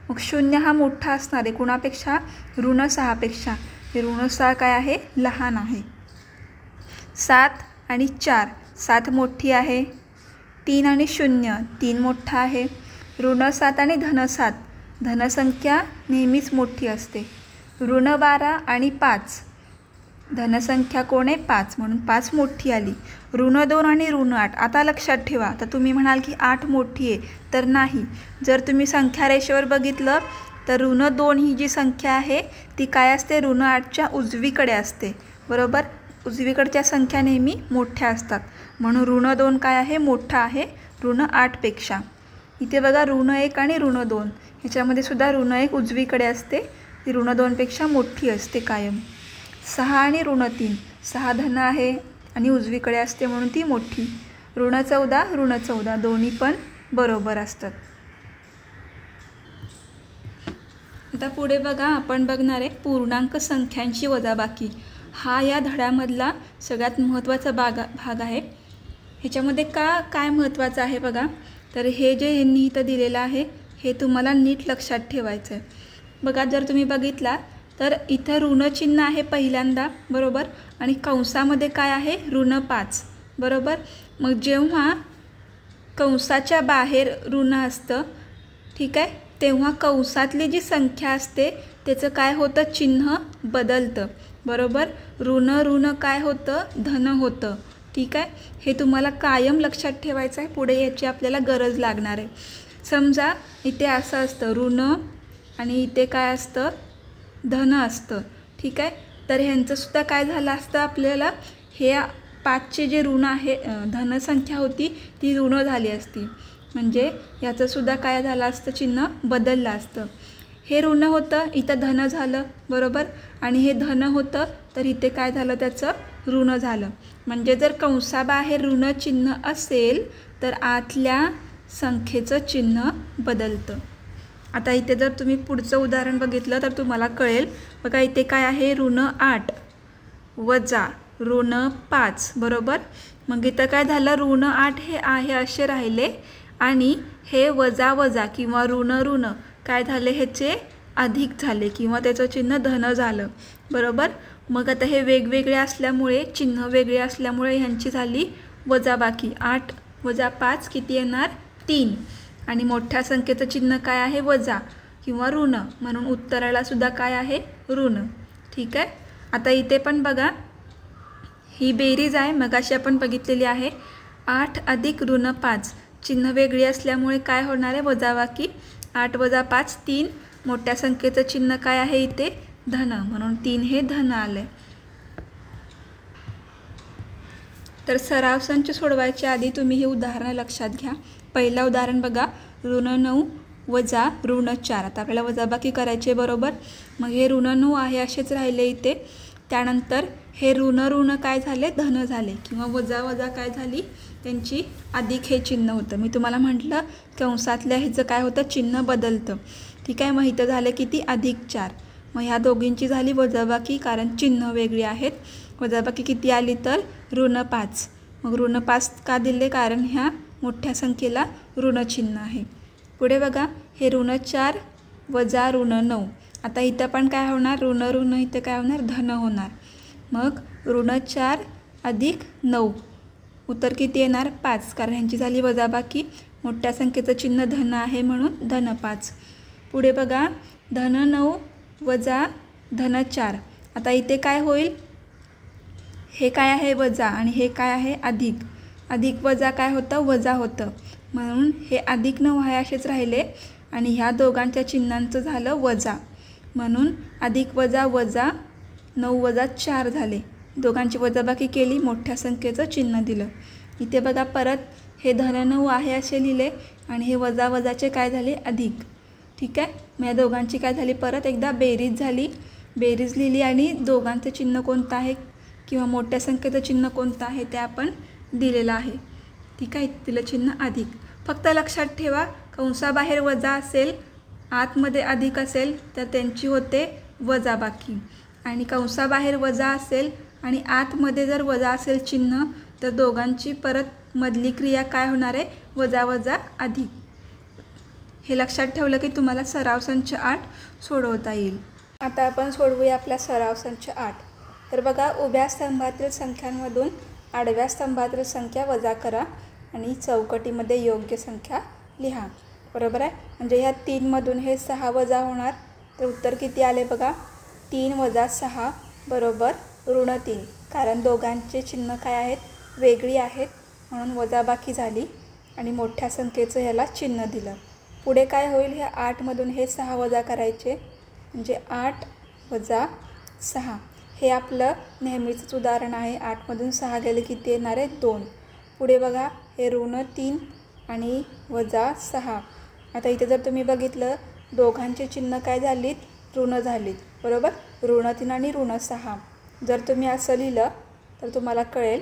मग 0 हा मोठा असणार आहे कुणापेक्षा? ऋण 6पेक्षा. ऋण 6 काय आहे? लहान आहे. 7 आणि 4, 7 मोठी आहे. 3 आणि 0, 3 मोठा आहे. ऋण 7 आणि धन 7, धनसंख्या नेहमीच मोठी असते. ऋण 12 आणि 5, धनसंख्या कोण आहे? 5, म्हणून 5 मोठी आली. ऋण 2 आणि ऋण 8. आता लक्षात ठेवा, तर तुम्ही म्हणाल की 8 मोठी आहे, तर नाही. जर तुम्ही संख्या रेषेवर बघितलं तर ऋण 2 ही जी संख्या आहे ती काय असते? ऋण 8च्या उजवीकडे असते, बरोबर. उजवीकडच्या संख्या नेहमी मोठ्या असतात, म्हणून ऋण 2 काय आहे? मोठा आहे ऋण 8पेक्षा. इथे बघा ऋण 1 आणि ऋण 2, ह्याच्यामध्ये सुद्धा ऋण 1 उजवीकडे असते, ती ऋण 2पेक्षा मोठी असते कायम. 6 आणि ऋण 3, 6 धन आहे आणि उजवीकडे असते म्हणून ती मोठी. ऋण 14, ऋण 14, दोन्ही पण बरोबर असतात. आता पुढे बघा, आपण बघणार आहे पूर्णांक संख्यांची वजाबाकी. हा या धड्यामधला सगळ्यात महत्त्वाचा भाग आहे. ह्याच्यामध्ये काय महत्त्वाचं आहे बघा, तर हे जे ह्यांनी इथं दिलेलं आहे हे तुम्हाला नीट लक्षात ठेवायचं आहे. बघा, जर तुम्ही बघितला तर इथं ऋणचिन्ह आहे पहिल्यांदा, बरोबर, आणि कंसामध्ये काय आहे? ऋण 5, बरोबर. मग जेव्हा कंसाच्या बाहेर ऋण असतं, ठीक आहे, तेव्हा कंसातली जी संख्या असते त्याचं काय होतं? चिन्ह बदलतं, बरोबर. ऋण ऋण काय होतं? धन होतं, ठीक आहे. हे तुम्हाला कायम लक्षात ठेवायचं आहे, पुढे याची आपल्याला गरज लागणार आहे. समजा इथे असं असतं ऋण आणि इथे काय असतं? धन असतं, ठीक आहे. तर ह्यांचंसुद्धा काय झालं असतं? आपल्याला हे 5चे जे ऋण आहे, धनसंख्या होती ती ऋण झाली असती, म्हणजे याचंसुद्धा काय झालं असतं? चिन्ह बदललं असतं. हे ऋण होतं, इथं धन झालं, बरोबर, आणि हे धन होतं तर इथे काय झालं? त्याचं ऋण झालं. म्हणजे जर कंसाबाहेर ऋण चिन्ह असेल तर आतल्या संख्येचं चिन्ह बदलतं. आता इथे जर तुम्ही पुढचं उदाहरण बघितलं तर तुम्हाला कळेल. बघा, इथे काय आहे? ऋण 8 वजा ऋण 5, बरोबर. मग इथं काय झालं? ऋण 8 हे आहे असे राहिले आणि हे वजा वजा किंवा ऋण ऋण काय झाले? ह्याचे अधिक झाले किंवा त्याचं चिन्ह धन झालं, बरोबर. मग आता हे वेगवेगळे असल्यामुळे, चिन्ह वेगळे असल्यामुळे ह्यांची झाली वजाबाकी. 8 वजा 5 किती येणार? 3. आणि मोठ्या संख्येचं चिन्ह काय आहे? वजा किंवा ऋण, म्हणून उत्तराला सुद्धा काय आहे? ऋण, ठीक आहे. आता इथे पण बघा, ही बेरीज आहे, मगाशी आपण बघितलेली आहे. 8 अधिक ऋण 5, चिन्ह वेगळी असल्यामुळे काय होणार आहे? वजाबाकी. 8 वजा 5 3, मोठ्या संख्येचं चिन्ह काय आहे इथे? धन, म्हणून 3 हे धन आले. तर सराव संच सोडवायच्या आधी तुम्ही हे उदाहरण लक्षात घ्या. पहिलं उदाहरण बघा, ऋण 9 वजा ऋण 4. आता आपल्याला वजाबाकी करायची आहे, बरोबर. मग हे ऋण 9 आहे असेच राहिले इथे. त्यानंतर हे ऋण ऋण काय झाले? धन झाले किंवा वजा वजा काय झाली? त्यांची अधिक हे चिन्ह होतं. मी तुम्हाला म्हटलं कंसातल्या ह्याचं काय होतं? चिन्ह बदलतं, ठीक आहे. मग इथं झालं किती? अधिक 4. मग ह्या दोघींची झाली वजाबाकी, कारण चिन्ह वेगळी आहेत. वजाबाकी किती आली? तर ऋण 5. मग ऋण 5 का दिले? कारण ह्या मोठ्या संख्येला ऋण चिन्ह आहे. पुढे बघा, हे ऋण 4 वजा ऋण 9. आता इथं पण काय होणार? ऋण ऋण इथं काय होणार? धन होणार. मग ऋण 4 अधिक 9, उत्तर किती येणार? 5, कारण ह्यांची झाली वजाबाकी. मोठ्या संख्येचं चिन्ह धन आहे म्हणून धन 5. पुढे बघा, धन 9 वजा धन 4. आता इथे काय होईल? हे काय आहे? वजा, आणि हे काय आहे? अधिक. अधिक वजा काय होतं? वजा होतं, म्हणून हे अधिक 9 आहे असेच राहिले आणि ह्या दोघांच्या चिन्हांचं झालं वजा, म्हणून अधिक वजा वजा 9 वजा 4 झाले. दोघांची वजाबाकी केली, मोठ्या संख्येचं चिन्ह दिलं. इथे बघा, परत हे धन 9 आहे असे लिहिले आणि हे वजा वजाचे काय झाले? अधिक, ठीक आहे. मग या दोघांची काय झाली? परत एकदा बेरीज झाली. बेरीज लिहिली आणि दोघांचं चिन्ह कोणतं आहे किंवा मोठ्या संख्येचं चिन्ह कोणतं आहे ते आपण दिलेलं आहे, ठीक आहे. तिला चिन्ह अधिक. फक्त लक्षात ठेवा, कंसाबाहेर वजा असेल, आतमध्ये अधिक असेल तर त्यांची होते वजाबाकी, आणि कंसाबाहेर वजा असेल आणि आतमध्ये जर वजा असेल चिन्ह तर दोघांची परत मधली क्रिया काय होणार आहे? वजा वजा अधिक. हे लक्षात ठेवलं की तुम्हाला सराव संच 8 सोडवता येईल। आता आपण सोडवूया आपला सराव संच 8। तर बघा, उभ्या स्तंभातील संख्यांमधून आडव्या स्तंभातील संख्या वजा करा आणि चौकटीमध्ये योग्य संख्या लिहा। बरोबर आहे, म्हणजे ह्या 3 मधून हे 6 वजा होणार, तर उत्तर किती आले बघा, 3 वजा 6 बरोबर -3, कारण दोघांचे चिन्ह काय आहेत, वेगळी आहेत, म्हणून वजाबाकी झाली आणि मोठ्या संख्येचं ह्याला चिन्ह दिलं। पुढे काय होईल, ह्या 8 मधून हे 6 वजा करायचे, म्हणजे 8 वजा 6 हे आपलं नेहमीचंच उदाहरण आहे। 8 मधून 6 गेले किती येणार आहे, 2। पुढे बघा, हे -3 आणि वजा 6। आता इथे जर तुम्ही बघितलं, दोघांचे चिन्ह काय झालीत, ऋण झालीत, बरोबर, -3 आणि -6। जर तुम्ही असं लिहिलं तर तुम्हाला कळेल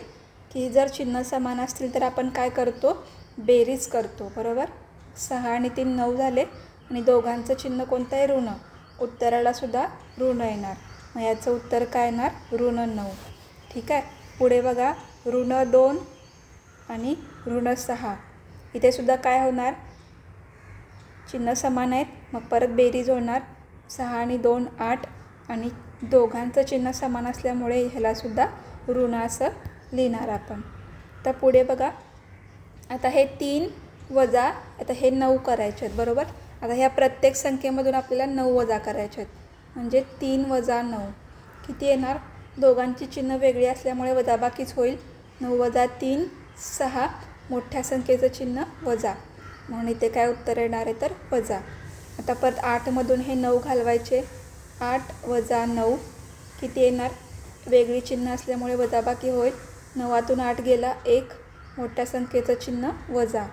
की जर चिन्ह समान असतील तर आपण काय करतो, बेरीज करतो, बरोबर। 6 आणि 3 9 झाले आणि दोघांचं चिन्ह कोणतं आहे, ऋण, उत्तराला सुद्धा ऋण येणार, मग याचं उत्तर काय येणार, -9। ठीक आहे। पुढे बघा, -2 आणि -6, इथे सुद्धा काय होणार, चिन्ह समान आहेत, मग परत बेरीज होणार, 6 आणि 2 8 आणि दोघांचं चिन्ह समान असल्यामुळे ह्याला सुद्धा ऋण असं लिहिणार आपण। तर पुढे बघा, आता हे 3 वजा, आता हे 9 करायचे आहेत, बरोबर। आता ह्या प्रत्येक संख्येमधून आपल्याला 9 वजा करायचे आहेत, म्हणजे 3 वजा 9 किती येणार, दोघांची चिन्ह वेगळी असल्यामुळे वजाबाकीच होईल, 9 वजा 3 6, मोठ्या संख्येचं चिन्ह वजा, म्हणून इथे काय उत्तर येणार आहे, तर वजा। आता परत 8 मधून हे 9 घालवायचे, 8 वजा 9 किती येणार, वेगळी चिन्ह असल्यामुळे वजाबाकी होईल, 9तून 8 गेला 1, मोठ्या संख्येचं चिन्ह वजा।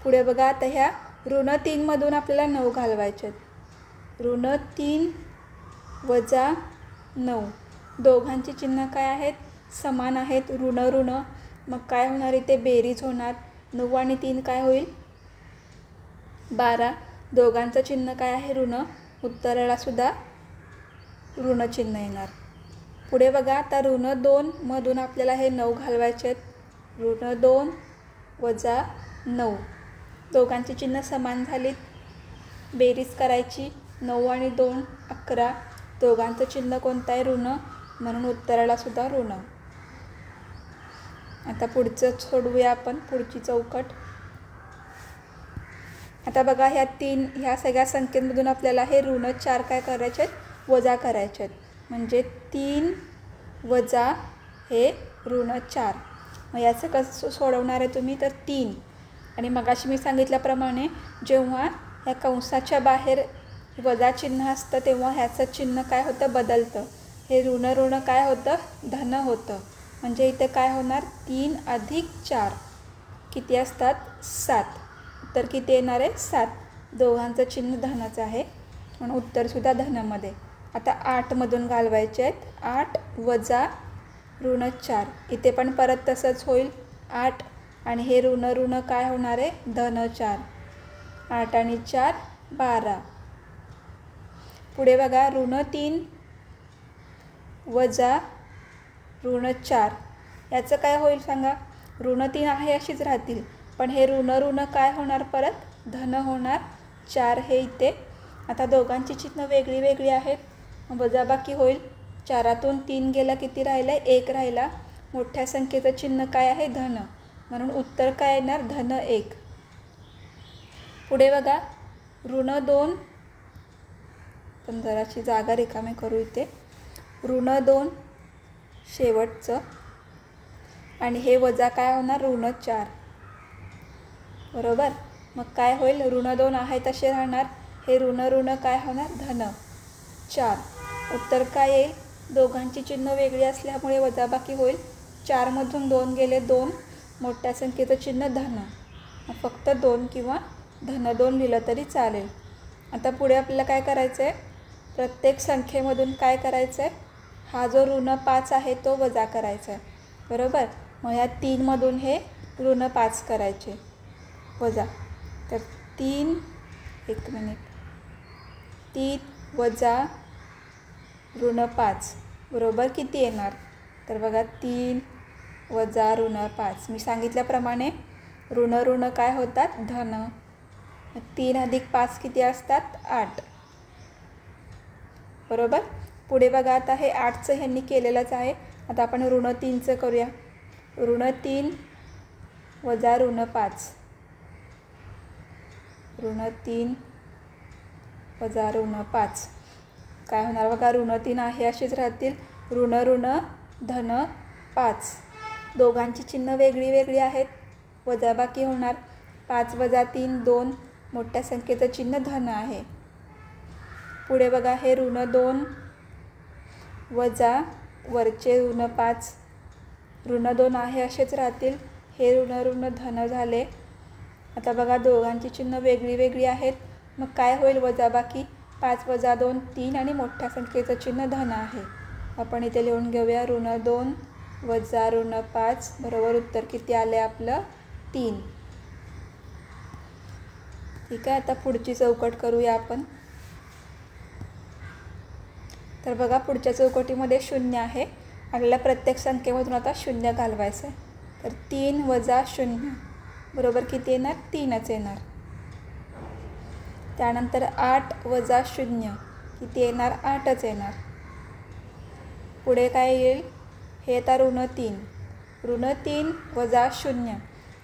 पुढे बघा, आता ह्या -3 मधून आपल्याला 9 घालवायचे आहेत, -3 वजा 9, दोघांची चिन्ह काय आहेत, समान आहेत, ऋण, मग काय होणार, इथे बेरीज होणार, 9 आणि 3 काय होईल, 12, दोघांचं चिन्ह काय आहे, ऋण, उत्तराला सुद्धा ऋण चिन्ह येणार। पुढे बघा, आता -2 मधून आपल्याला हे 9 घालवायचे आहेत, -2 वजा 9, दोघांची चिन्ह समान झालीत, बेरीज करायची, 9 आणि 2 11, दोघांचं चिन्ह कोणतं आहे, ऋण, म्हणून उत्तराला सुद्धा ऋण। आता पुढचं सोडवूया आपण, पुढची चौकट। आता बघा, ह्या सगळ्या संख्येमधून आपल्याला हे -4 काय करायचे आहेत, वजा करायचे आहेत, म्हणजे 3 वजा हे -4, मग याचं कसं सोडवणार आहे तुम्ही, तर 3, आणि मगाशी मी सांगितल्याप्रमाणे जेव्हा ह्या कंसाच्या बाहेर वजा चिन्ह असतं तेव्हा ह्याचं चिन्ह काय होतं, बदलतं, हे ऋण काय होतं, धन होतं, म्हणजे इथे काय होणार, 3 अधिक 4 किती असतात, 7, उत्तर किती येणार आहे, 7, दोघांचं चिन्ह धनाचं आहे, म्हणून उत्तरसुद्धा धनामध्ये। आता 8 मधून घालवायचे आहेत, 8 वजा -4, इथे पण परत तसंच होईल, 8 आणि हे ऋण काय होणार आहे, धन 4, 8 आणि 4 12। पुढे बघा, -3 वजा -4, याचं काय होईल सांगा, -3 आहे अशीच राहतील, पण हे ऋण काय होणार, परत धन होणार, 4 हे इथे, आता दोघांची चिन्ह वेगळी आहेत, वजाबाकी होईल, 4तून 3 गेला किती राहिलं, 1 राहिला, मोठ्या संख्येचं चिन्ह काय आहे, धन, म्हणून उत्तर काय येणार, धन 1। पुढे बघा, -2, पण जराशी जागा रिकामी करू इथे, -2 शेवटचं, आणि हे वजा काय होणार, -4, बरोबर, मग काय होईल, -2 आहे तसे राहणार, हे ऋण काय होणार, धन 4, उत्तर काय येईल, दोघांची चिन्ह वेगळी असल्यामुळे वजाबाकी होईल, 4 मधून 2 गेले 2, मोठ्या संख्येचं चिन्ह धन, फक्त 2 किंवा धन 2 लिहिलं तरी चालेल। आता पुढे आपल्याला काय करायचं आहे, प्रत्येक संख्येमधून काय करायचं आहे, हा जो -5 आहे तो वजा करायचा आहे, बरोबर, मग या 3 मधून हे -5 करायचे वजा, तर 3 वजा -5 बरोबर किती येणार, तर बघा 3 वजा -5, मी सांगितल्याप्रमाणे ऋण काय होतात, धन, 3 अधिक 5 किती असतात 8. बरोबर. पुढे बघा आता हे 8चं ह्यांनी केलेलंच आहे. आता आपण ऋण 3चं करूया. ऋण 3 वजा ऋण 5. ऋण 3 वजा ऋण 5 काय होणार बघा. ऋण 3 आहे असेच राहतील. ऋण ऋण धन 5. दोघांची चिन्ह वेगळी वेगळी आहेत. वजाबाकी होणार. 5 वजा 3 2. मोठ्या संख्येचं चिन्ह धन आहे. पुढे बघा हे ऋण 2 वजा वरचे ऋण 5. ऋण 2 आहे असेच राहतील. हे ऋण ऋण धन झाले. आता बघा दोघांची चिन्ह वेगळी वेगळी आहेत. मग काय होईल वजाबाकी. 5 वजा 2 3 आणि मोठ्या संख्येचं चिन्ह धन आहे. आपण इथे लिहून घेऊया ऋण 2 वजा ऋण 5 बरोबर उत्तर किती आले आपलं 3. ठीक आहे. आता पुढची चौकट करूया आपण. तर बघा पुढच्या चौकटीमध्ये 0 आहे. आपल्याला प्रत्येक संख्येमधून आता 0 घालवायचं आहे. तर 3 वजा 0 बरोबर किती येणार 3च येणार. त्यानंतर 8 वजा 0 किती येणार 8च येणार. पुढे काय येईल हे आता ऋण 3. ऋण 3 वजा 0.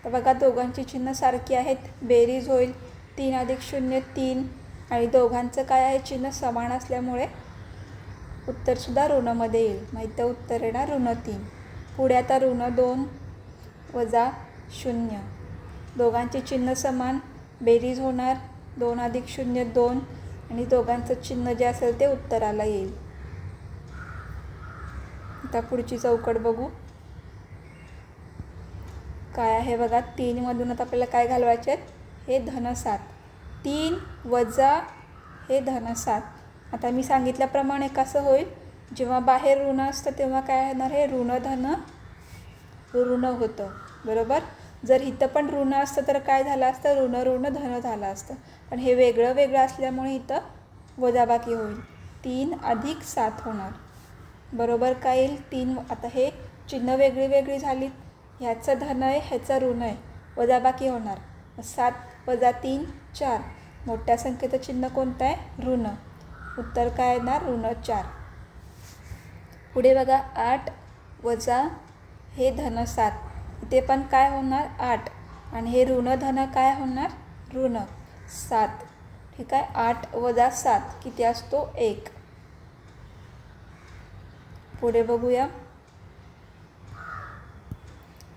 तर बघा दोघांची चिन्ह सारखी आहेत. बेरीज होईल. 3 अधिक 0 3 आणि दोघांचं काय आहे चिन्ह समान असल्यामुळे उत्तरसुद्धा ऋणमध्ये येईल. माहिती उत्तर येणार ऋण 3. पुढे आता ऋण 2 वजा 0. दोघांचे चिन्ह समान. बेरीज होणार. 2 अधिक 0 2 आणि दोघांचं चिन्ह जे असेल ते उत्तराला येईल. आता पुढची चौकट बघू काय आहे बघा. 3 मधून आता आपल्याला काय घालवायचे आहेत हे धन 7. 3 वजा हे धन 7. आता मी सांगितल्याप्रमाणे कसं होईल जेव्हा बाहेर ऋण असतं तेव्हा काय होणार हे ऋण धन ऋण होतं. बरोबर. जर इथं पण ऋण असतं तर काय झालं असतं ऋण ऋण धन झालं असतं. पण हे वेगळं वेगळं असल्यामुळे इथं वजाबाकी होईल. 3 अधिक 7 होणार. बरोबर काय येईल 3. आता हे चिन्ह वेगळी वेगळी झाली. ह्याचं धन आहे ह्याचं ऋण आहे. वजाबाकी होणार. 7 वजा 3 4. मोठ्या संख्येचं चिन्ह कोणतं आहे ऋण. उत्तर काय येणार ऋण 4. पुढे बघा 8 वजा हे धन 7. इथे पण काय होणार 8 आणि हे ऋण धन काय होणार ऋण 7. ठीक आहे. 8 वजा 7 किती असतो 1. पुढे बघूया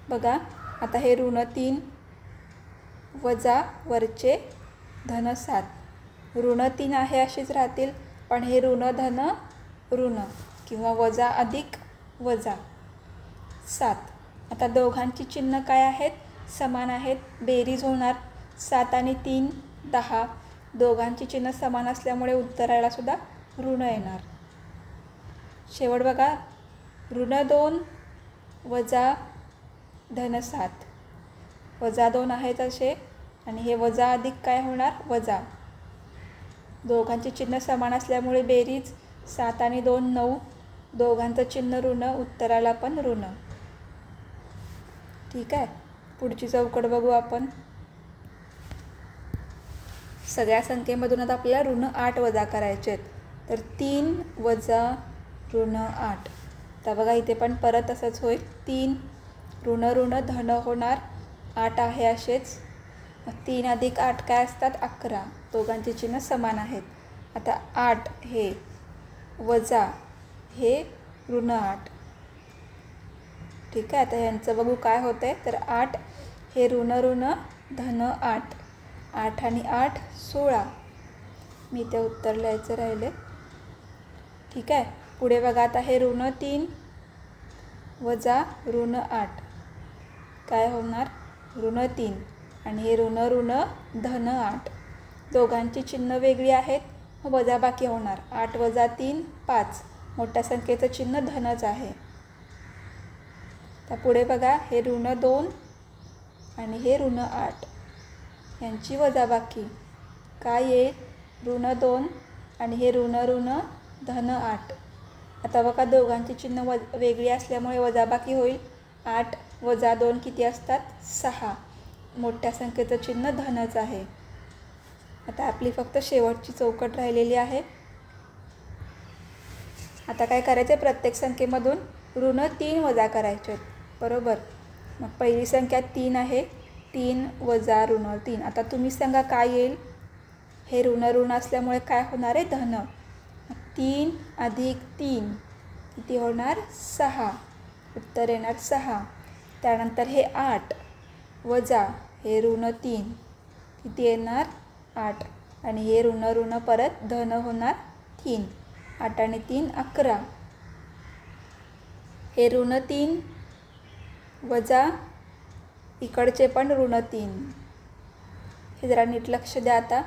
बघा आता हे ऋण 3 वजा वरचे धन 7. ऋण 3 आहे असेच राहतील. पण हे ऋण धन ऋण किंवा वजा अधिक वजा 7. आता दोघांची चिन्ह काय आहेत समान आहेत. बेरीज होणार. 7 आणि 3 10. दोघांची चिन्ह समान असल्यामुळे उत्तराला सुद्धा ऋण येणार. शेवट बघा ऋण 2 वजा धन 7. वजा 2 आहेत असे आणि हे वजा अधिक काय होणार वजा. दोघांचे चिन्ह समान असल्यामुळे बेरीज 7 आणि 2 9. दोघांचं चिन्ह ऋण उत्तराला पण ऋण. ठीक आहे. पुढची चौकट बघू आपण. सगळ्या संख्येमधून आता आपल्याला ऋण 8 वजा करायचे आहेत. तर 3 वजा ऋण 8. तर बघा इथे पण परत असंच होईल. 3 ऋण ऋण धन होणार. 8 आहे असेच. 3 अधिक 8 काय असतात 11. दोघांचे चिन्ह समान आहेत. आता 8 हे वजा हे ऋण 8. ठीक आहे. आता यांचं बघू काय होतं आहे. तर 8 हे ऋण ऋण धन 8. 8 आणि 8 16. मी ते उत्तर लिहायचं राहिले. ठीक आहे. पुढे बघा आता हे ऋण 3 वजा ऋण 8 काय होणार ऋण 3 आणि हे ऋण ऋण धन 8. दोघांची चिन्ह वेगळी आहेत. वजाबाकी होणार. 8 वजा 3 5. मोठ्या संख्येचं चिन्ह धनच आहे. तर पुढे बघा हे ऋण 2 आणि हे ऋण 8 यांची वजाबाकी काय येईल ऋण 2 आणि हे ऋण ऋण धन 8. आता बघा दोघांची चिन्ह वेगळी असल्यामुळे वजाबाकी होईल. 8 वजा 2 किती असतात 6. मोठ्या संख्येचं चिन्ह धनच आहे. आता आपली फक्त शेवटची चौकट राहिलेली आहे. आता काय करायचं आहे, प्रत्येक संख्येमधून ऋण 3 वजा करायचे आहेत, बरोबर. मग पहिली संख्या 3 आहे, 3 वजा ऋण 3. आता तुम्ही सांगा काय येईल. हे ऋण असल्यामुळे काय होणार आहे, धन. 3 अधिक 3 किती होणार, 6. उत्तर येणार 6. त्यानंतर हे 8 वजा हे ऋण 3 किती येणार, 8. आणि हे ऋण परत धन होणार 3. 8 आणि 3 11. हे ऋण 3 वजा इकडचे पण ऋण 3. हे जरा नीट लक्ष द्या. आता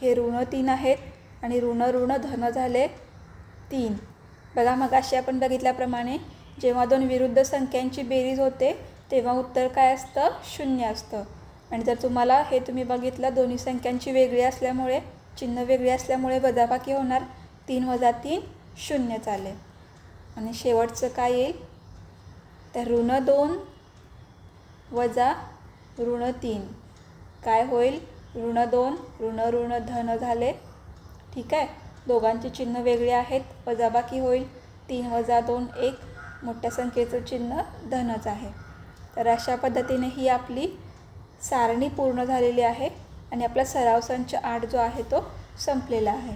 हे ऋण 3 आहेत आणि ऋण धन झाले 3. बघा मगाशी आपण बघितल्याप्रमाणे जेव्हा दोन विरुद्ध संख्यांची बेरीज होते तेव्हा उत्तर काय असतं, 0 असतं. आणि जर तुम्हाला हे तुम्ही बघितलं दोन्ही संख्यांची वेगळी असल्यामुळे चिन्ह वेगळी असल्यामुळे वजाबाकी होणार. 3 वजा 3 0 आले. आणि शेवटचं काय येईल, तर ऋण 2 वजा ऋण 3 काय होईल, ऋण 2 ऋण धन झाले. ठीक आहे, दोघांची चिन्ह वेगळी आहेत, वजाबाकी होईल. 3 वजा 2 1, मोठ्या संख्येचं चिन्ह धनच आहे. तर अशा पद्धतीने ही आपली सारणी पूर्ण झालेली आहे आणि आपला सराव संच 8 जो आहे तो संपलेला आहे.